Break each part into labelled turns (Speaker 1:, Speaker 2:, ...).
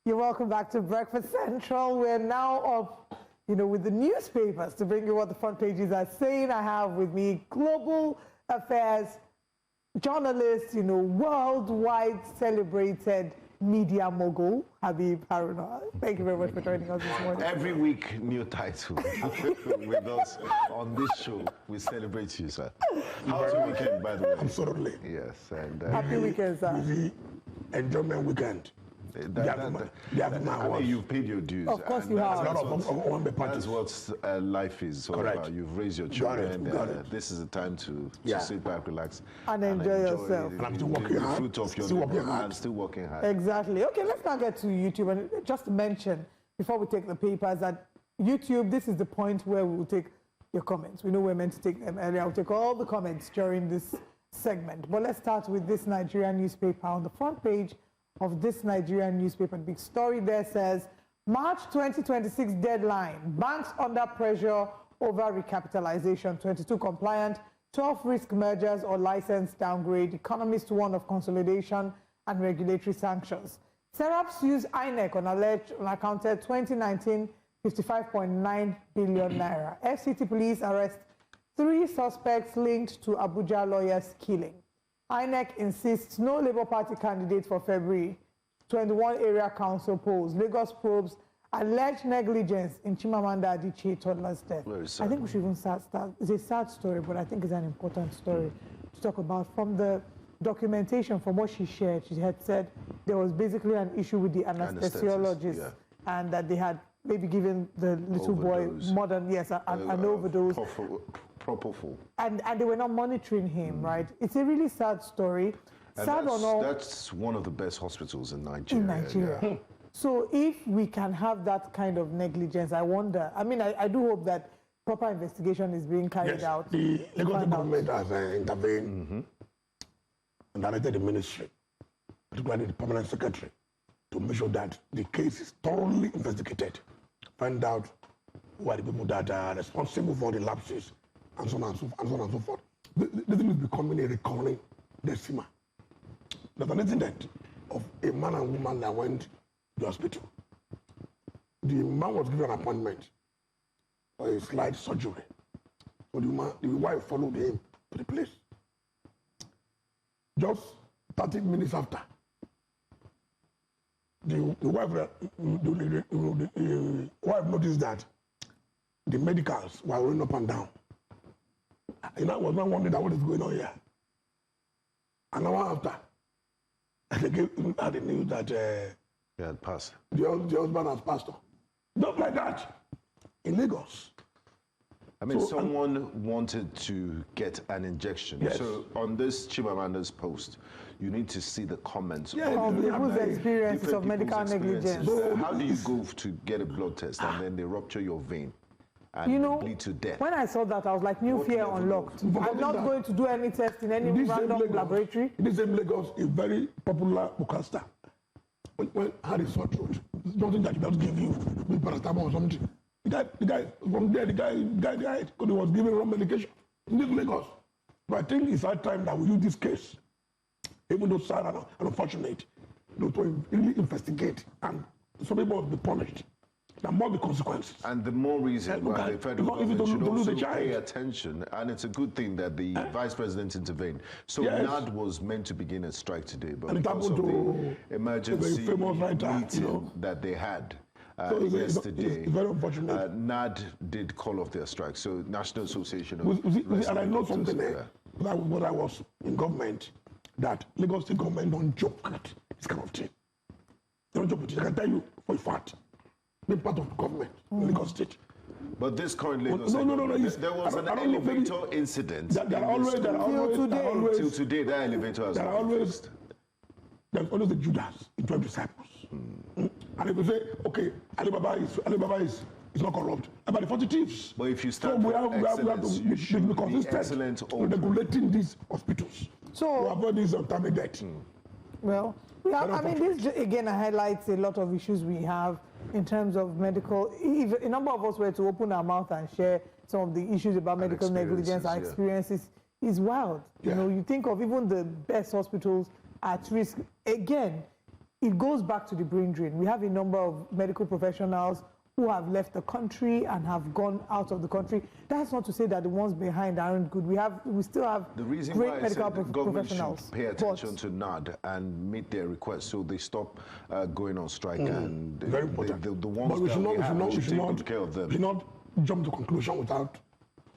Speaker 1: You're welcome back to Breakfast Central. We're now up, with the newspapers to bring you what the front pages are saying. I have with me global affairs journalist, worldwide celebrated media mogul, Habib Aruna. Thank you very much for joining us this morning.
Speaker 2: Every week, new title with us on this show. We celebrate you, sir. How's your weekend, by the way?
Speaker 3: Absolutely.
Speaker 2: Yes, and
Speaker 1: happy weekend, sir.
Speaker 3: Busy enjoyment weekend.
Speaker 2: You've paid your dues.
Speaker 1: Of course you have.
Speaker 3: That's
Speaker 2: what life is. So you've raised your children. This is the time to sit back, relax,
Speaker 1: and enjoy yourself.
Speaker 3: And I'm still working hard.
Speaker 2: Fruit of your labor and still working hard.
Speaker 1: Exactly. Okay, let's now get to YouTube. And just to mention, before we take the papers, that YouTube, this is the point where we will take your comments. We know we're meant to take them earlier. I'll take all the comments during this segment. But let's start with this Nigerian newspaper. On the front page of this Nigerian newspaper, the big story there says, March 2026 deadline, banks under pressure over recapitalization, 22 compliant, 12 risk mergers or license downgrade, economists warn of consolidation and regulatory sanctions. Seraps use INEC on alleged unaccounted 2019 55.9 billion naira. FCT police arrest 3 suspects linked to Abuja lawyers' killing. INEC insists no Labour Party candidate for February 21 area council polls. Lagos probes alleged negligence in Chimamanda Adichie toddler's death. I think we should even start. It's a sad story, but I think it's an important story to talk about. From the documentation, from what she shared, she had said there was basically an issue with the anesthesiologist, and that they had maybe given the little boy more than an overdose.
Speaker 2: Propofol.
Speaker 1: And they were not monitoring him, right? It's a really sad story. Sad or not,
Speaker 2: that's one of the best hospitals in Nigeria.
Speaker 1: Yeah. So if we can have that kind of negligence, I wonder. I mean, I do hope that proper investigation is being carried out.
Speaker 3: The Lagos government has intervened and directed the ministry, particularly the permanent secretary, to make sure that the case is thoroughly investigated, find out who are the people that are responsible for the lapses, and so on and so forth. This thing is becoming a recurring decima. There's an incident of a man and woman that went to the hospital. The man was given an appointment for a slight surgery. So the wife followed him to the place. Just 30 minutes after, the wife noticed that the medicals were running up and down. And I was not wondering what is going on here. An hour after, they had the news that
Speaker 2: he had passed.
Speaker 3: The husband has passed on. Not like that. In Lagos.
Speaker 2: I mean, someone wanted to get an injection.
Speaker 3: Yes.
Speaker 2: So on this Chimamanda's post, you need to see the comments.
Speaker 1: Of people's experiences of medical negligence.
Speaker 2: So how do you go to get a blood test and then they rupture your vein and bleed to death?
Speaker 1: When I saw that, I was like, new fear unlocked. I'm not going to do any test in any random laboratory.
Speaker 3: This same Lagos is very popular broadcaster. When had a sore throat, it's nothing that does give you with paracetamol or something. The guy from there, the guy died because he was given wrong medication in this Lagos. But I think it's our time that we use this case, even though sad and unfortunate, to really investigate, and some people will be punished. There must be consequences.
Speaker 2: And the more reason why the federal government should also pay attention, and it's a good thing that the vice president intervened. So NAD was meant to begin a strike today, but because of the emergency meeting that they had yesterday,
Speaker 3: it's very unfortunate.
Speaker 2: NAD did call off their strike. So National Association of
Speaker 3: and I know something there. When I was in government, that Lagos State government don't joke with this kind of thing. They don't joke with it. I can tell you for a fact. Being part of the government in Lagos State.
Speaker 2: But this current Lagos State there was an elevator incident. Till today, that elevator has not been fixed.
Speaker 3: There's always the Judas in 12 disciples. And if you say, okay, Alibaba is not corrupt, about the 40 thieves.
Speaker 2: But if you start
Speaker 3: we have to be consistent in regulating these hospitals.
Speaker 1: So
Speaker 3: to avoid this untimely death.
Speaker 1: Well, this again highlights a lot of issues we have in terms of medical. If a number of us were to open our mouth and share some of the issues about medical negligence, our experiences is wild. You know, you think of even the best hospitals at risk. Again, it goes back to the brain drain. We have a number of medical professionals who have left the country and have gone out of the country. That's not to say that the ones behind aren't good. We still have
Speaker 2: the reason
Speaker 1: great
Speaker 2: why
Speaker 1: medical
Speaker 2: I said the government
Speaker 1: professionals.
Speaker 2: should pay attention to NAD and meet their requests so they stop going on strike. And
Speaker 3: very important.
Speaker 2: The ones
Speaker 3: but we should not
Speaker 2: take care of them.
Speaker 3: We should not jump to conclusion without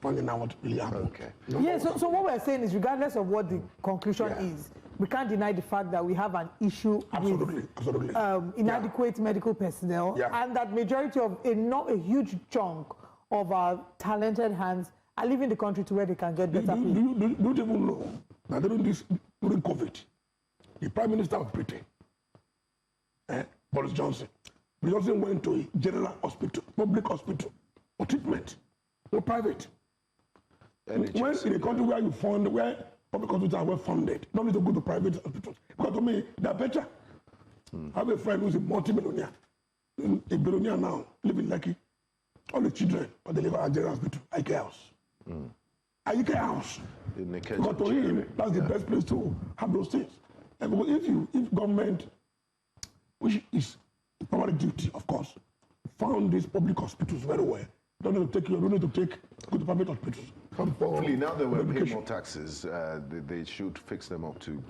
Speaker 3: finding out what really happened.
Speaker 2: Okay.
Speaker 1: Yeah, so what we're saying is, regardless of what the conclusion is, we can't deny the fact that we have an issue with inadequate medical personnel, and that majority of a huge chunk of our talented hands are leaving the country to where they can get better pay.
Speaker 3: Do you even know that during COVID, the Prime Minister of Britain, Boris Johnson went to a general hospital, public hospital, for treatment, or private. When in a country where where public hospitals are well funded, don't need to go to private hospitals. Because to me, they're better. I have a friend who's a multi-millionaire, a billionaire now, living Lucky. All the children are delivered at general hospital, IK House. IK House. Because to him, that's the best place to have those things. And if government, which is primary duty, of course, found these public hospitals very well, don't need to go to private hospitals.
Speaker 2: Hopefully, now that we're paying more taxes, they should fix them up to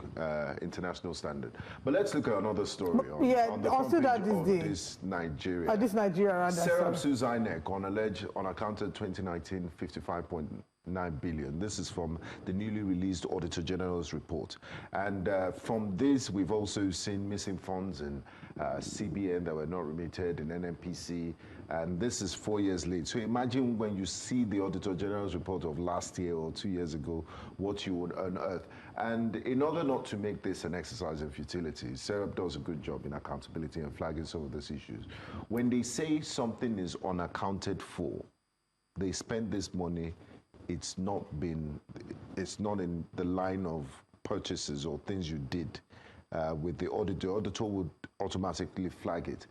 Speaker 2: international standard. But let's look at another story. On the front page of this Nigeria.
Speaker 1: This Nigeria.
Speaker 2: Sarah sues INEC on alleged unaccounted 2019 55.9 billion. This is from the newly released Auditor General's report. And from this, we've also seen missing funds in CBN that were not remitted, in NNPC, and this is 4 years late. So imagine when you see the Auditor General's report of last year or 2 years ago, what you would unearth. And in order not to make this an exercise in futility, Sarah does a good job in accountability and flagging some of these issues. When they say something is unaccounted for, they spend this money, it's not in the line of purchases or things you did. With the auditor would automatically flag it.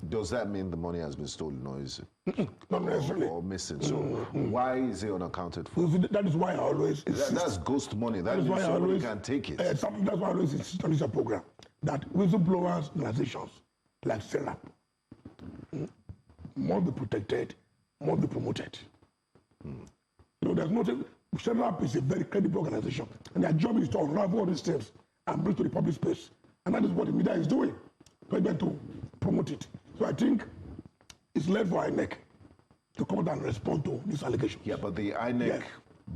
Speaker 2: Does that mean the money has been stolen, or is it
Speaker 3: not necessarily
Speaker 2: or missing? So why is it unaccounted for?
Speaker 3: That is why I always
Speaker 2: that's ghost money. That is why somebody can take it.
Speaker 3: That's why I always insist on this program that whistleblowers organizations like Sarah must be protected, must be promoted. There's nothing. Sarah is a very credible organization, and their job is to unravel all these things and bring to the public space. And that is what the media is doing, to promote it. So I think it's left for INEC to come out and respond to this allegation.
Speaker 2: Yeah, but the INEC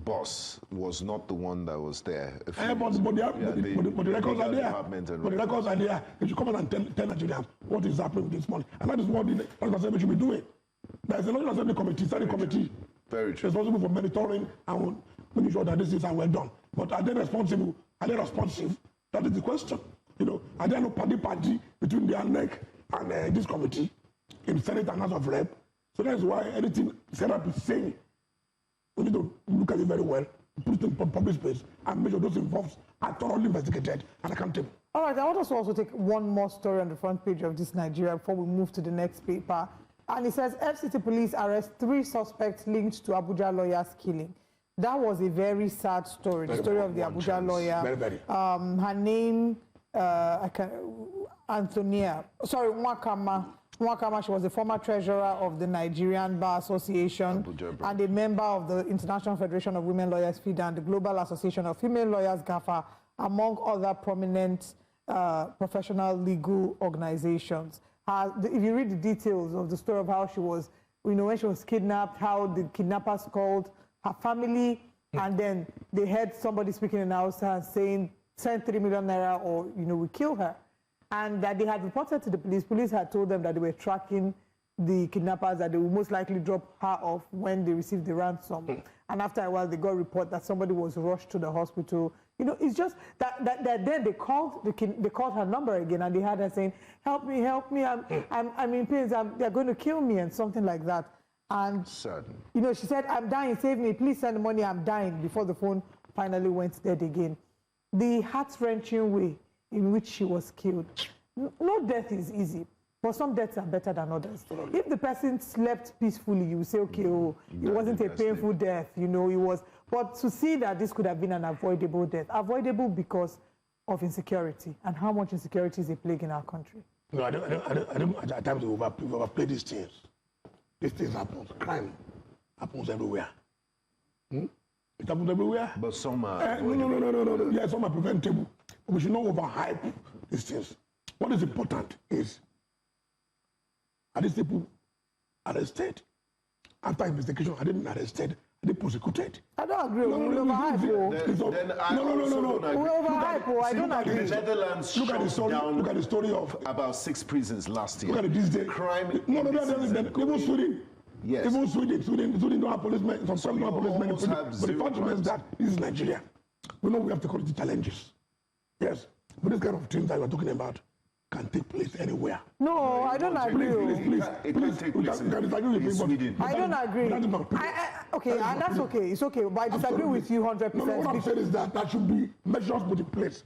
Speaker 2: boss was not the one that was there.
Speaker 3: But the records are there. But the records are there. They should come out and tell Nigerians what is happening with this money. And that is what the National Assembly should be doing. There is a National Assembly committee, study committee, responsible for monitoring and making sure that this is well done. But are they responsible? Are they responsive? That is the question. Are there no party between the INEC and this committee in the Senate and House of Rep? So that's why anything Sarah is saying, we need to look at it very well, put it in public space, and make sure those involved are thoroughly investigated and accountable.
Speaker 1: All right, I want us to also take one more story on the front page of this Nigeria before we move to the next paper. And it says, FCT police arrest 3 suspects linked to Abuja lawyer's killing. That was a very sad story, the story of the Abuja lawyer.
Speaker 3: Very, very.
Speaker 1: Her name, Antonia, Nwakama, she was the former treasurer of the Nigerian Bar Association and a member of the International Federation of Women Lawyers, FIDA, and the Global Association of Female Lawyers, GAFA, among other prominent professional legal organizations. If you read the details of the story of how she was, when she was kidnapped, how the kidnappers called her family, and then they heard somebody speaking in Hausa saying, send 3 million naira or, we kill her. And that they had reported to the police. Police had told them that they were tracking the kidnappers, that they would most likely drop her off when they received the ransom. And after a while, they got a report that somebody was rushed to the hospital. It's just that then they called her number again, and they had her saying, help me, I'm in pain, they're going to kill me, and something like that. And, she said, I'm dying, save me, please send the money, I'm dying, before the phone finally went dead again. The heart-wrenching way in which she was killed. No death is easy, but some deaths are better than others. If the person slept peacefully, you say, okay, it wasn't a painful death, it was. But to see that this could have been an avoidable death, avoidable because of insecurity and how much insecurity is a plague in our country?
Speaker 3: No, I don't at times overplay these things. These things happen. Crime happens everywhere. It happens everywhere.
Speaker 2: But some are...
Speaker 3: No. Yeah, some are preventable. But we should not overhype these things. What is important is, are these people arrested? After investigation, are they been arrested? Are they prosecuted?
Speaker 1: I don't agree. We overhype. I don't agree.
Speaker 2: The Netherlands
Speaker 3: look at the story of
Speaker 2: about 6 prisons last year.
Speaker 3: Look at this day.
Speaker 2: Crime.
Speaker 3: Even Sweden.
Speaker 2: Yes.
Speaker 3: Even Sweden don't have policemen. Some don't have policemen. But the fact remains that this is Nigeria. We know we have security challenges. Yes. But this kind of things that you are talking about can take place anywhere.
Speaker 1: No, I don't agree.
Speaker 2: It can take place in Sweden.
Speaker 1: I don't agree. Okay, and that's okay. It's okay, but I disagree with you 100%.
Speaker 3: No, what I'm saying is that there should be measures put in place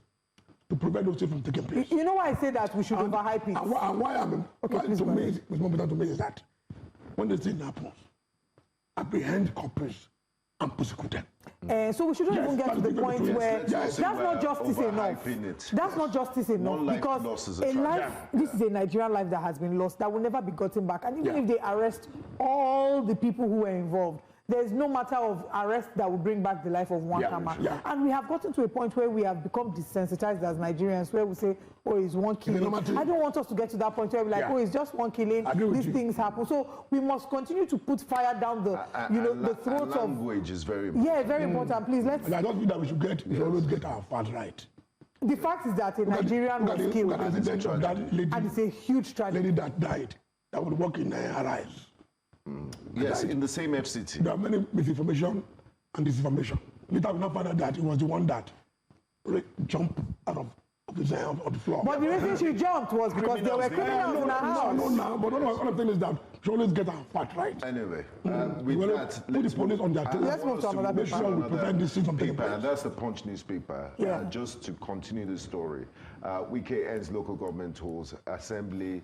Speaker 3: to prevent those things from taking place.
Speaker 1: You know why I say that we should overhype it?
Speaker 3: And why I'm to me, what's more important to me is that when this thing happens, apprehend culprits and prosecute them.
Speaker 1: So we shouldn't even get to the point where that's not justice enough. That's not justice enough because a life, this is a Nigerian life that has been lost, that will never be gotten back. And even if they arrest all the people who were involved, there's no matter of arrest that will bring back the life of one Kama. And we have gotten to a point where we have become desensitized as Nigerians, where we say, oh, it's one killing. I don't want us to get to that point where we're like, oh, it's just one killing. These things happen. So we must continue to put fire down the, the throats of...
Speaker 2: Language is very important.
Speaker 1: Yeah, very important. Please, let's...
Speaker 3: And I don't think that we should always get our facts right.
Speaker 1: The fact is that a Nigerian was killed.
Speaker 3: And
Speaker 1: it's a huge tragedy.
Speaker 3: Lady that died, that would work in Arise.
Speaker 2: Yes, in the same FCT.
Speaker 3: There are many misinformation and disinformation. Later we now find out that it was the one that jumped out of the floor.
Speaker 1: But the reason she jumped was because there were criminals in her house.
Speaker 3: No, but what I'm saying is that she always get her fact right.
Speaker 2: Anyway, with that,
Speaker 3: put the police on their toes.
Speaker 1: Let's move to another
Speaker 3: Make sure we prevent this thing from taking place.
Speaker 2: And that's the Punch newspaper. Just to continue the story, Wike ends local government tours. Assembly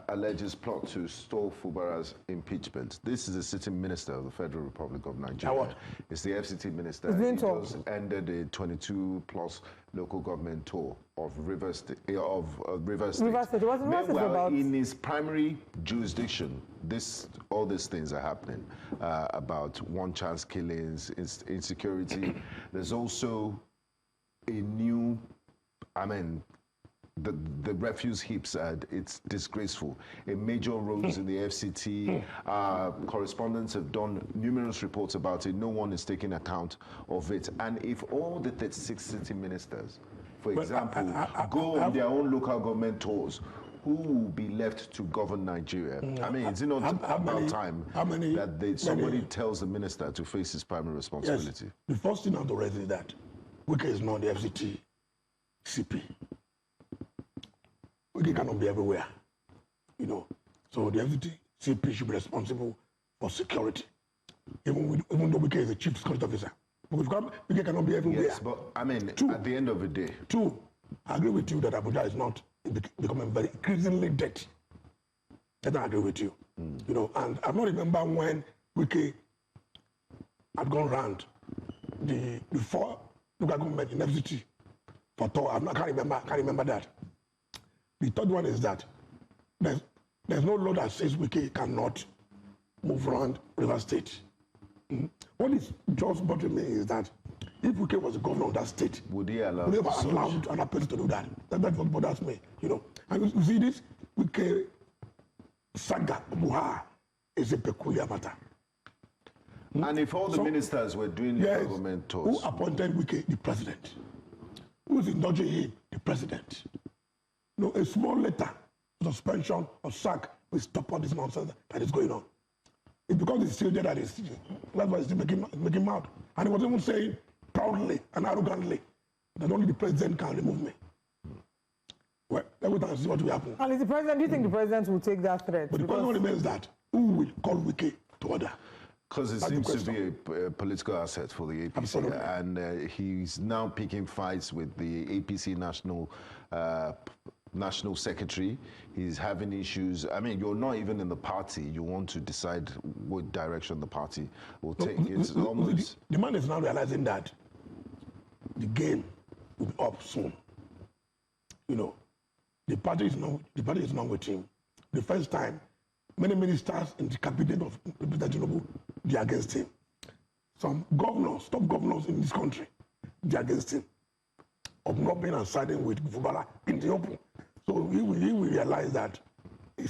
Speaker 2: alleges plot to stall Fubara's impeachment. This is a sitting minister of the Federal Republic of Nigeria. It's the FCT minister. He just ended a 22+ local government tour of Rivers State. Meanwhile, in his primary jurisdiction, all these things are happening about one-chance killings, insecurity. There's also a new, the refuse heaps, it's disgraceful. A major rose in the FCT. Correspondents have done numerous reports about it. No one is taking account of it. And if all the 36 city ministers, for example, go on their own local government tours, who will be left to govern Nigeria? Is it not about time that somebody tells the minister to face his primary responsibility?
Speaker 3: Yes. The first thing I have to raise is that Wike is not the FCT CP. Wike cannot be everywhere, So the FCT CP should be responsible for security, even though Wike is the chief security officer. Because Wike cannot be everywhere.
Speaker 2: Yes, but at the end of the day.
Speaker 3: Two, I agree with you that Abuja is not becoming very increasingly dirty. I don't agree with you. And I don't remember when Wike had gone round the 4 local government in FCT for tour. I can't remember that. The third one is that there's no law that says Wike cannot move around River State. What is just bothering me is that if Wike was the governor of that state,
Speaker 2: would he allow
Speaker 3: another person to do that? That's what bothers me, And you see this Wike saga, Buha, is a peculiar matter.
Speaker 2: And if all the ministers were doing government tours,
Speaker 3: who appointed Wike the president? Who is indulging him the president? A small letter, suspension or sack will stop all this nonsense that is going on. It's because it's still there that that's why it's still making mad. And he was even saying proudly and arrogantly that only the president can remove me. Well, let me see what will happen.
Speaker 1: And is the president, do you think the president will take that threat?
Speaker 3: But the question remains that who will call Wike to order?
Speaker 2: Because it seems to be a political asset for the APC.
Speaker 3: Absolutely.
Speaker 2: And he's now picking fights with the APC national secretary. He's having issues. You're not even in the party. You want to decide what direction the party will take.
Speaker 3: The man is now realizing that the game will be up soon. you know, the party is not with him. The first time, many ministers in the cabinet of President Tinubu, they are against him. Some governors, top governors in this country, they are against him. Of not being and siding with Fubara in the open. So he will realize that he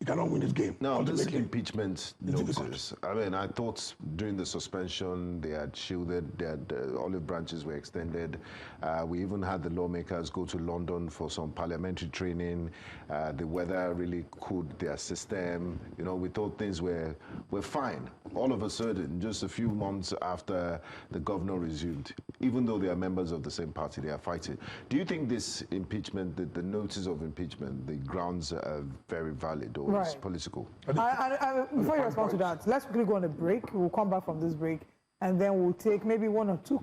Speaker 3: cannot win this game.
Speaker 2: Now, this impeachment notice, I mean, I thought during the suspension they had shielded, olive branches were extended. We even had the lawmakers go to London for some parliamentary training. The weather really cooled their system. You know, we thought things were fine. All of a sudden, just a few months after the governor resumed, even though they are members of the same party, they are fighting. Do you think this impeachment, the notice of impeachment, the grounds are very valid, or it's political?
Speaker 1: Before you respond to that, let's quickly go on a break. We'll come back from this break, and then we'll take maybe 1 or 2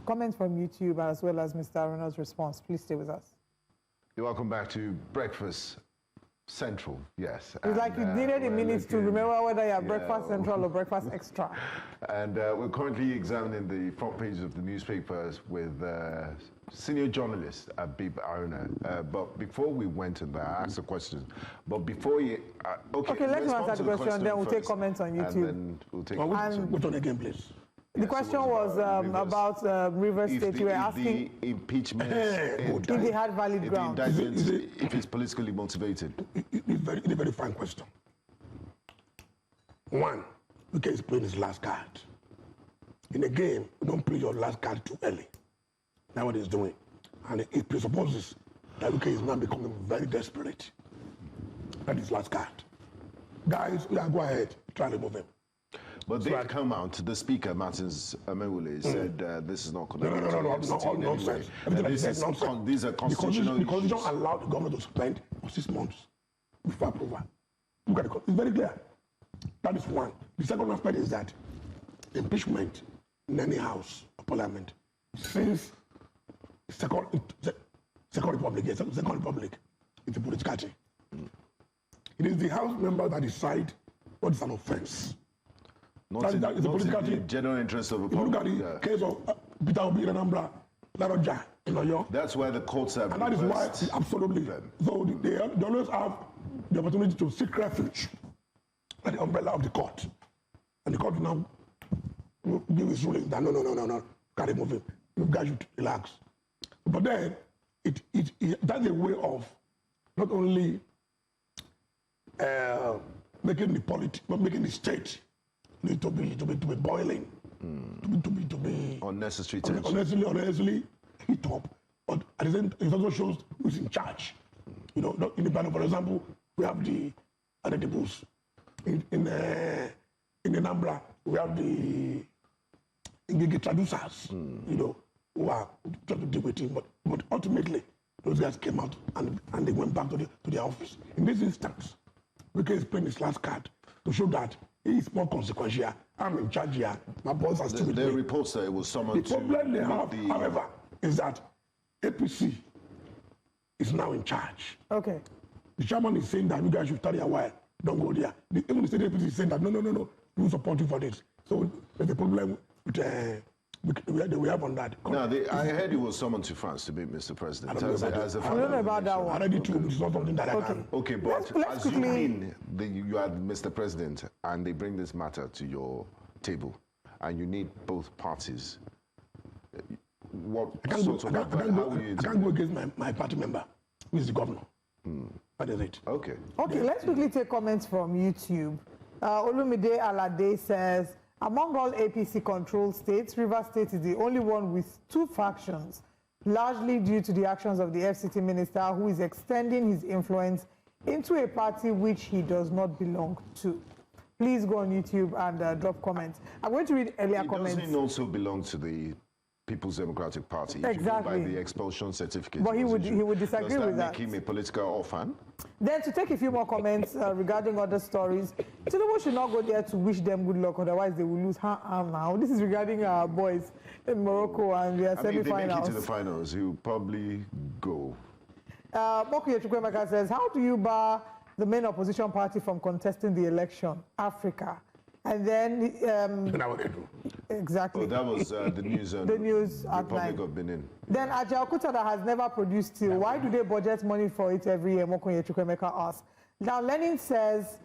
Speaker 1: comments from YouTube, as well as Mr. Aruna's response. Please stay with us.
Speaker 2: You're welcome back to Breakfast Central, yes.
Speaker 1: It's like you needed a minute to remember whether you're Breakfast Central or Breakfast Extra.
Speaker 2: And we're currently examining the front page of the newspapers with senior journalist Habib Aruna. But before we went in there, I asked a question. But before you...
Speaker 1: okay, let's answer the question, then we'll take comments on YouTube.
Speaker 2: And then we'll take...
Speaker 3: Which one again, please?
Speaker 1: The question was about River State. You were asking
Speaker 2: the impeachment
Speaker 1: if they had valid grounds.
Speaker 2: If it's politically motivated.
Speaker 3: It's a very fine question. One, Wike is playing his last card. In a game, you don't play your last card too early. That's what he's doing. And it presupposes that Wike is now becoming very desperate. That is his last card. Guys, go ahead, try to remove him.
Speaker 2: But they come out, the speaker, Martins Amewule, said this is not connected
Speaker 3: No, nonsense.
Speaker 2: These are constitutional issues.
Speaker 3: The constitution allowed the government to suspend for 6 months before approval. Look at it, it's very clear. That is one. The second aspect is that impeachment in any house of parliament since Second Republic, it's a political thing. It is the house members that decide what is an offense.
Speaker 2: Not in the general interest of the public.
Speaker 3: If you look at the case of Peter Obi in Anambra, Laroja in Oyo.
Speaker 2: That's why the courts have...
Speaker 3: And that is why, absolutely. So they always have the opportunity to seek refuge at the umbrella of the court. And the court now give its ruling that no, can't remove him. You guys should relax. But then, that's a way of not only making the state to be boiling, to be
Speaker 2: unnecessary tension,
Speaker 3: unnecessarily heat up. But at the same time, it also shows who's in charge. You know, in the banner, for example, we have the Adedibus. In Anambra, we have the traducers. You know, who are trying to deal with him. But ultimately, those guys came out and they went back to their office. In this instance, Wike is playing his last card to show that he is more consequential. I'm in charge here. My boss are still with me.
Speaker 2: There are reports that it was summoned
Speaker 3: to... The problem they have, however, is that APC is now in charge.
Speaker 1: Okay.
Speaker 3: The chairman is saying that you guys should study a while. Don't go there. Even the state APC is saying that, no, we support you for this. So there's a problem with... we have on that.
Speaker 2: Now, I heard he was summoned to France to meet Mr. President.
Speaker 1: I don't know about that one.
Speaker 3: Already true, it's not something that I can.
Speaker 2: Okay, but assuming you are Mr. President and they bring this matter to your table and you need both parties, what sort of advice?
Speaker 3: I can't go against my party member, who is the governor. That is it.
Speaker 2: Okay,
Speaker 1: let's quickly take comments from YouTube. Olumide Alade says, among all APC-controlled states, Rivers State is the only one with 2 factions, largely due to the actions of the FCT minister, who is extending his influence into a party which he does not belong to. Please go on YouTube and drop comments. I'm going to read earlier comments.
Speaker 2: Doesn't also belong to the People's Democratic Party.
Speaker 1: Exactly.
Speaker 2: By the expulsion certificate.
Speaker 1: But he would disagree with that.
Speaker 2: Does that make him a political orphan?
Speaker 1: Then to take a few more comments regarding other stories, Tinubu should not go there to wish them good luck, otherwise they will lose now. This is regarding our boys in Morocco and their semi-finals.
Speaker 2: If they make it to the finals, he'll probably go.
Speaker 1: Mokuye Chukwemeka says, how do you bar the main opposition party from contesting the election? Africa. And then
Speaker 3: Now what they do?
Speaker 1: exactly.
Speaker 2: Oh, that was the news on
Speaker 1: the news at
Speaker 2: Republic
Speaker 1: 9.
Speaker 2: of Benin.
Speaker 1: Then Ajay Okuta that has never produced steel. Why do they budget money for it every year? Mokonye Chukwemeka asks. Now Lenin says,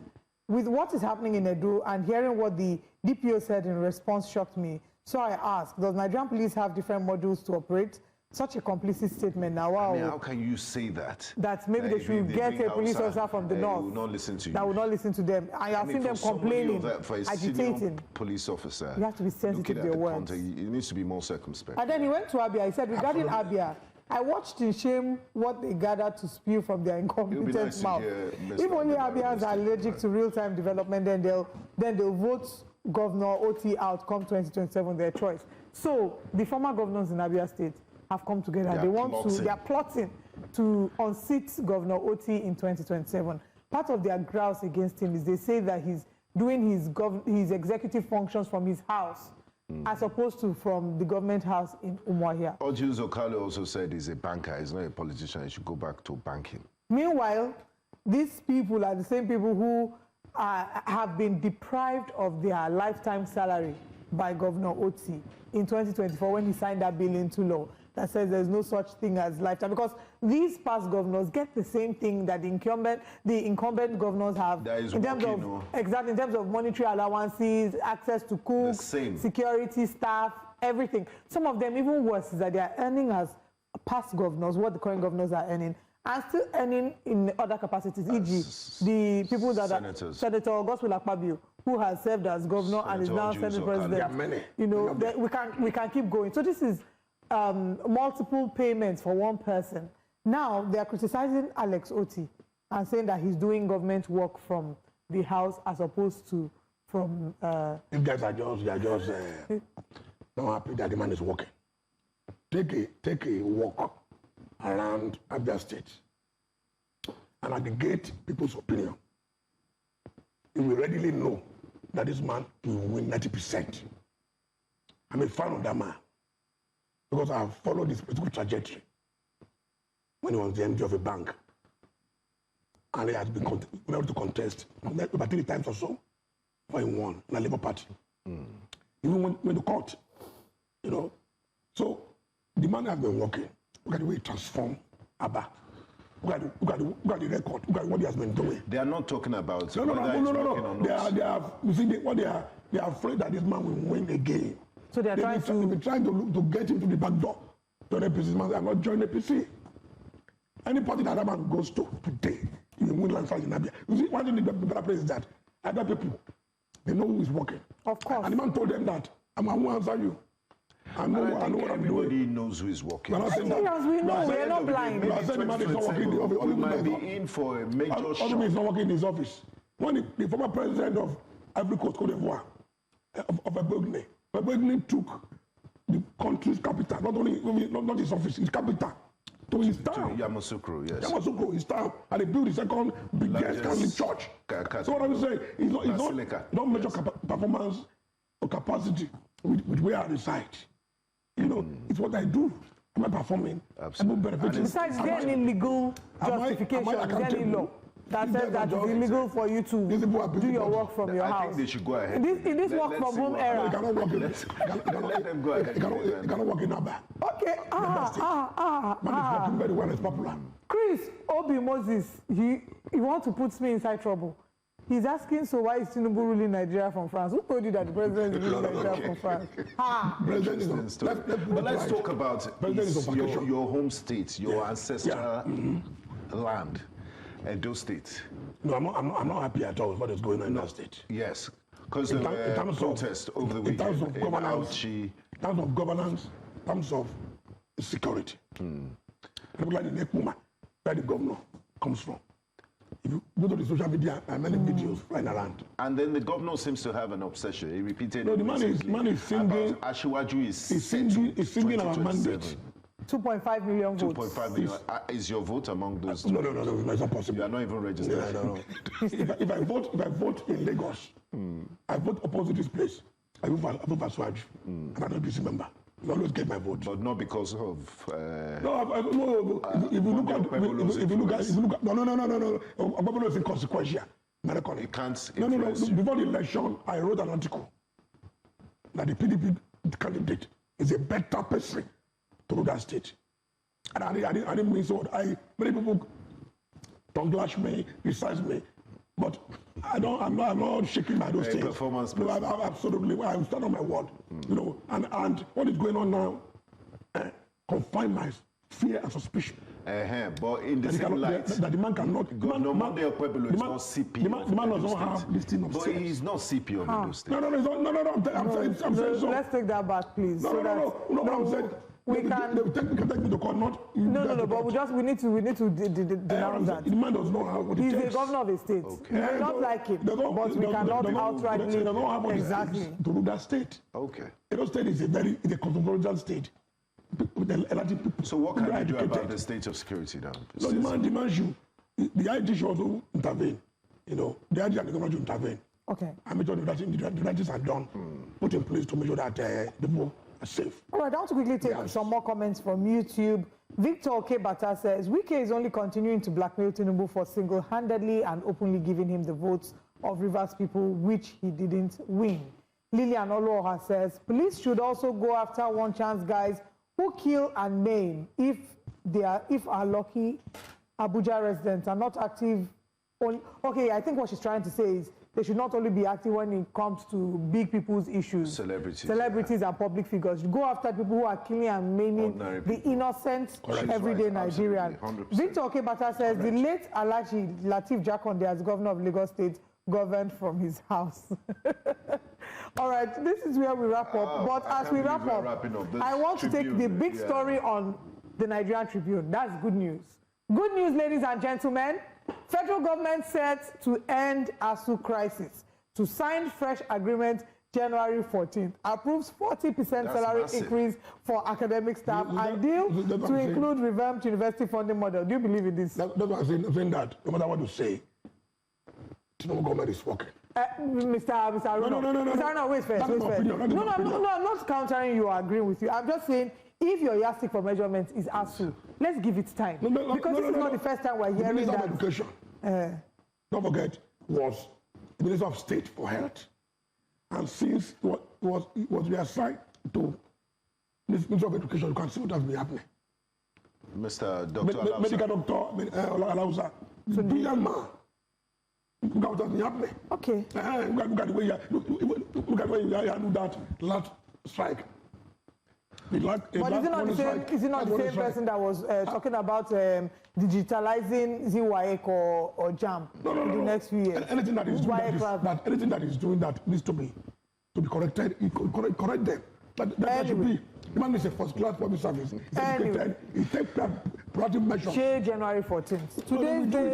Speaker 1: with what is happening in Edo and hearing what the DPO said in response shocked me. So I asked, does Nigerian police have different modules to operate? Such a complicit statement. Now, wow.
Speaker 2: I mean, how can you say that?
Speaker 1: That maybe they should get a police officer from the north.
Speaker 2: Will not listen to you.
Speaker 1: That will not listen to them. I have seen them complaining,
Speaker 2: for a
Speaker 1: agitating.
Speaker 2: Police officer.
Speaker 1: You have to be sensitive to your words.
Speaker 2: It needs to be more circumspect.
Speaker 1: And then he went to Abia. He said, regarding Abia, I watched in shame what they gathered to spew from their incompetent mouth. If only Abians are allergic to real-time development, then they'll vote Governor OT out come 2027, their choice. So the former governors in Abia State have come together. They are plotting to unseat Governor OT in 2027. Part of their grouse against him is they say that he's doing his executive functions from his house, as opposed to from the government house in Umuahia.
Speaker 2: Ojus Okalo also said he's a banker, he's not a politician, he should go back to banking.
Speaker 1: Meanwhile, these people are the same people who have been deprived of their lifetime salary by Governor Oti in 2024 when he signed that bill into law that says there's no such thing as lifetime, because these past governors get the same thing that the incumbent governors have in terms of monetary allowances, access to cooks, security staff, everything. Some of them even worse is that they are earning as past governors what the current governors are earning, and still earning in other capacities, e.g. the people that are Senator Godswill Akpabio, who has served as governor and is now Senate President. There are many. You know, we can keep going. So this is multiple payments for one person. Now they are criticizing Alex Oti and saying that he's doing government work from the house as opposed to from.
Speaker 3: You guys are just not happy that the man is working. Take a walk around Abia State and aggregate people's opinion. You will readily know that this man will win 90%. I'm a fan of that man because I have followed this political trajectory when he was the MD of a bank. And he has been able to contest about 3 times or so before he won in the Labour Party. Even when the court, you know. So the man has been working. Look at the way he transformed Abba. Look at the record. Look at what he has been doing.
Speaker 2: They are not talking about
Speaker 3: no. They are afraid that this man will win again.
Speaker 1: So they're trying
Speaker 3: to get him to the back door. Join APC. Man, I'm not joining APC. Any party that man goes to today, he will win landslide in Abia. You see, one thing the better place is that other people, they know who is working.
Speaker 1: Of course.
Speaker 3: And the man told them that I will answer you. I know what I'm doing.
Speaker 2: Everybody knows who is working.
Speaker 1: We know, we are not blind.
Speaker 2: We might be in for a major shock.
Speaker 3: He's not working in his office. When the former president of Ivory Coast, Cote d'Ivoire, of Abogny took the country's capital, not his office, his capital, to his town.
Speaker 2: Yamoussoukro, yes.
Speaker 3: Yamoussoukro, his town, and they built the second biggest Catholic church. So what I'm saying, it's not major performance or capacity with where I reside. You know, it's what I do. Am I performing?
Speaker 2: Absolutely.
Speaker 1: Besides, is there any legal justification? Is there any law that says that it's illegal for you to do your work from your house?
Speaker 2: I think they should go ahead.
Speaker 1: In this work from home era.
Speaker 3: They cannot work in
Speaker 2: let them go ahead.
Speaker 3: They cannot work in Abba.
Speaker 1: Okay.
Speaker 3: Man is working very well. It's popular.
Speaker 1: Chris Obi Moses, he wants to put me inside trouble. He's asking, so why is Tinubu ruling Nigeria from France? Who told you that the president is ruling Nigeria from France?
Speaker 2: Interesting story. But let's talk about your home state, your ancestral land, Edo State.
Speaker 3: No, I'm not happy at all with what is going on in that state.
Speaker 2: Yes, because there were protests over the weekend.
Speaker 3: In terms of governance, in terms of security. People like the Nekuma, where the governor comes from. If you go to the social media, there are many videos flying around.
Speaker 2: And then the governor seems to have an obsession. He repeated.
Speaker 3: No, the man is singing.
Speaker 2: Ashiwaju is
Speaker 3: singing our mandate.
Speaker 1: 2.5 million votes.
Speaker 2: 2.5 million. Is your vote among those?
Speaker 3: No, it's not possible.
Speaker 2: You are not even registered.
Speaker 3: No. if I vote in Lagos, I vote opposite this place. I vote for Ashiwaju, and I'm not a PC member. You always get my vote.
Speaker 2: But not because of.
Speaker 3: No. If you look at, no. Governor is inconsequential.
Speaker 2: It can't
Speaker 3: No.
Speaker 2: influence you.
Speaker 3: Before the election, I wrote an article that the PDP candidate is a better person to rule that state. And I didn't mean so. Many people tongue lash me, criticize me, but I'm not shaking by those things.
Speaker 2: Performance.
Speaker 3: No, absolutely. I stand on my word. You know, and what is going on now confine my fear and suspicion.
Speaker 2: But in the same light,
Speaker 3: that the man cannot.
Speaker 2: Governor Monday Okpebholo is not CP.
Speaker 3: The man does not have this thing of
Speaker 2: But
Speaker 3: sense.
Speaker 2: he's not CP of Edo State.
Speaker 3: No. I'm saying so.
Speaker 1: Let's take that back, please.
Speaker 3: No. I'm saying
Speaker 1: we can.
Speaker 3: They will take me to court, not.
Speaker 1: No. But we need to denounce that.
Speaker 3: The man does not have what it
Speaker 1: He's
Speaker 3: takes.
Speaker 1: the governor of the state.
Speaker 2: Okay.
Speaker 1: We may not like him, but we cannot outrightly.
Speaker 3: They don't have what
Speaker 1: Exactly.
Speaker 3: it takes to rule that state.
Speaker 2: Okay.
Speaker 3: Edo State is a controversial state. With a lot of people.
Speaker 2: So what can you do about the state of security now?
Speaker 3: No, the man should. The IG should also intervene. You know, the IG and the government should intervene.
Speaker 1: Okay.
Speaker 3: And make sure that the right are done, put in place to make sure that the people are safe.
Speaker 1: All right, I want to quickly take some more comments from YouTube. Victor Okebata says, Wike is only continuing to blackmail Tinubu for single-handedly and openly giving him the votes of Rivers people, which he didn't win. Lillian Oluoha says, police should also go after one-chance guys who kill and maim if are lucky Abuja residents are not active. Okay, I think what she's trying to say is they should not only be active when it comes to big people's issues. Celebrities and public figures. Go after people who are killing and maiming the innocent everyday Nigerian. Victor Okebata says the late Alhaji Lateef Jakonde as governor of Lagos State governed from his house. All right, this is where we wrap up. But as we wrap up, I want to take the big story on the Nigerian Tribune. That's good news. Good news, ladies and gentlemen. Federal government set to end ASU crisis to sign fresh agreement January 14th. Approves 40% salary increase for academic staff and deal to include revamped university funding model. Do you believe in this?
Speaker 3: That's what I'm saying that no matter what you say, Tinubu government is working.
Speaker 1: Mr. Aruna. No. Mr. Aruna, wait first. No, I'm not countering you or agreeing with you. I'm just saying, if your yardstick for measurement is ASU, let's give it time. Because this is not the first time we're hearing that.
Speaker 3: The Minister of Education, don't forget, was the Minister of State for Health. And since it was reassigned to the Minister of Education, you can see what has been happening.
Speaker 2: Mr. Dr.
Speaker 3: Medical doctor, Alausa, the brilliant man. Look at what has been happening.
Speaker 1: Okay.
Speaker 3: Look at the way you do that last strike. But is it not the same person that was talking about digitalizing ZWAEC or JAM in the next few years? Anything that is doing that needs to be corrected. Correct them. That should be. The man is a first-class public service. He's educated. He takes proactive measures.
Speaker 1: January 14th. Today's date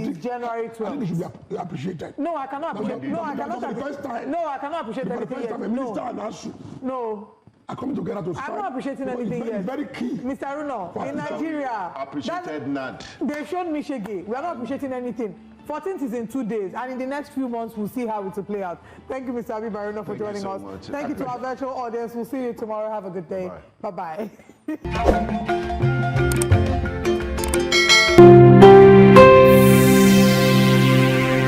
Speaker 1: is January 12th.
Speaker 3: I think it should be appreciated.
Speaker 1: No, I cannot appreciate. No, I cannot appreciate anything yet. No.
Speaker 3: I come together to
Speaker 1: I'm not appreciating anything yet.
Speaker 3: It's very key.
Speaker 1: Mr. Aruna, in Nigeria,
Speaker 2: appreciated NAD.
Speaker 1: They showed me Shege. We are not appreciating anything. 14th is in 2 days, and in the next few months, we'll see how it will play out. Thank you, Mr. Habib Aruna, for joining us. Thank you to our virtual audience. We'll see you tomorrow. Have a good day. Bye-bye.